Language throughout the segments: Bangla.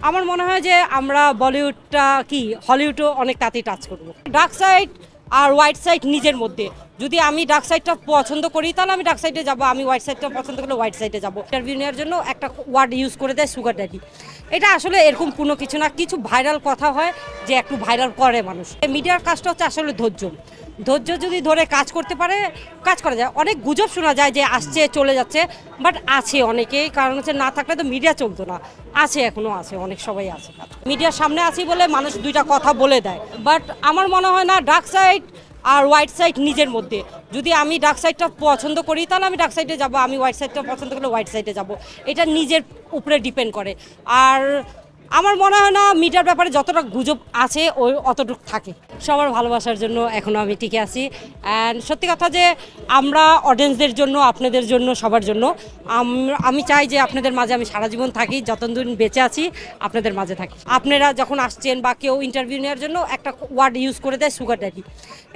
আমার মনে হয় যে আমরা বলিউডটা কি হলিউডও অনেক তাড়াতাড়ি টাচ করব। ডার্ক সাইড আর হোয়াইট সাইড নিজের মধ্যে, যদি আমি ডার্ক সাইডটা পছন্দ করি তাহলে আমি ডার্ক সাইডে যাব, আমি হোয়াইট সাইডটা পছন্দ করলে হোয়াইট সাইডে যাব। ইন্টারভিউ নেওয়ার জন্য একটা ওয়ার্ড ইউজ করে দেয় সুগার ড্যাডি। এটা আসলে এরকম কোনো কিছু না, কিছু ভাইরাল কথা হয় যে একটু ভাইরাল করে মানুষ। মিডিয়ার কাজটা হচ্ছে আসলে ধৈর্য, ধৈর্য যদি ধরে কাজ করতে পারে কাজ করা যায়। অনেক গুজব শোনা যায় যে আসছে চলে যাচ্ছে, বাট আছে অনেকেই, কারণ হচ্ছে না থাকলে তো মিডিয়া চলতো না। আছে, এখনও আছে, অনেক সবাই আছে। মিডিয়ার সামনে আছি বলে মানুষ দুইটা কথা বলে দেয়, বাট আমার মনে হয় না ডার্ক সাইড আর হোয়াইট সাইড নিজের মধ্যে, যদি আমি ডার্ক সাইডটা পছন্দ করি তাহলে আমি ডার্ক সাইডে যাব, আমি হোয়াইট সাইডটা পছন্দ করলে হোয়াইট সাইডে যাব। এটা নিজের উপরে ডিপেন্ড করে। আর আমার মনে হয় না মিডিয়ার ব্যাপারে যতটা গুজব আছে ওই অতটুকু থাকে। সবার ভালোবাসার জন্য এখনও আমি টিকে আছি। অ্যান্ড সত্যি কথা যে আমরা অডিয়েন্সদের জন্য, আপনাদের জন্য, সবার জন্য আমি চাই যে আপনাদের মাঝে আমি সারা জীবন থাকি, যতদিন বেঁচে আছি আপনাদের মাঝে থাকি। আপনারা যখন আসছেন বা কেউ ইন্টারভিউ নেওয়ার জন্য একটা ওয়ার্ড ইউজ করে দেয় সুগার ড্যাডি।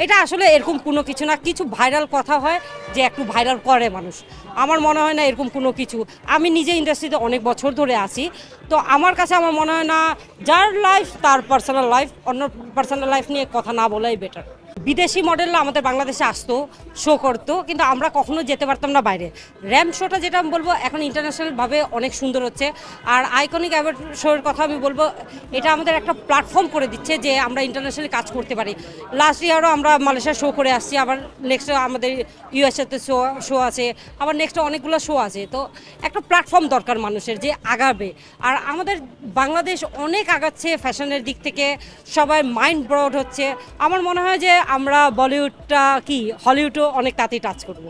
এটা আসলে এরকম কোনো কিছু না, কিছু ভাইরাল কথা হয় যে একটু ভাইরাল করে মানুষ। আমার মনে হয় না এরকম কোনো কিছু। আমি নিজে ইন্ডাস্ট্রিতে অনেক বছর ধরে আছি, তো আমার কাছে আমার মনে হয় না, যার লাইফ তার পার্সোনাল লাইফ, অন্য পার্সোনাল লাইফ নিয়ে কথা না বলাই বেটার। বিদেশি মডেলরা আমাদের বাংলাদেশে আসতো, শো করতো, কিন্তু আমরা কখনো যেতে পারতাম না বাইরে। র্যাম্প শোটা যেটা আমি বলবো এখন ইন্টারন্যাশনালভাবে অনেক সুন্দর হচ্ছে। আর আইকনিক অ্যাওয়ার্ড শোর কথা আমি বলবো, এটা আমাদের একটা প্ল্যাটফর্ম করে দিচ্ছে যে আমরা ইন্টারন্যাশনালি কাজ করতে পারি। লাস্ট ইয়ারও আমরা মালয়েশিয়া শো করে আসছি, আবার নেক্সট আমাদের ইউএসএতে শো আছে, আবার নেক্সট অনেকগুলো শো আছে। তো একটা প্ল্যাটফর্ম দরকার মানুষের যে আগাবে। আর আমাদের বাংলাদেশ অনেক আগাচ্ছে ফ্যাশনের দিক থেকে, সবাই মাইন্ড ব্রড হচ্ছে। আমার মনে হয় যে আমরা বলিউডটা কি হলিউডও অনেক তাড়াতাড়ি টাচ করব।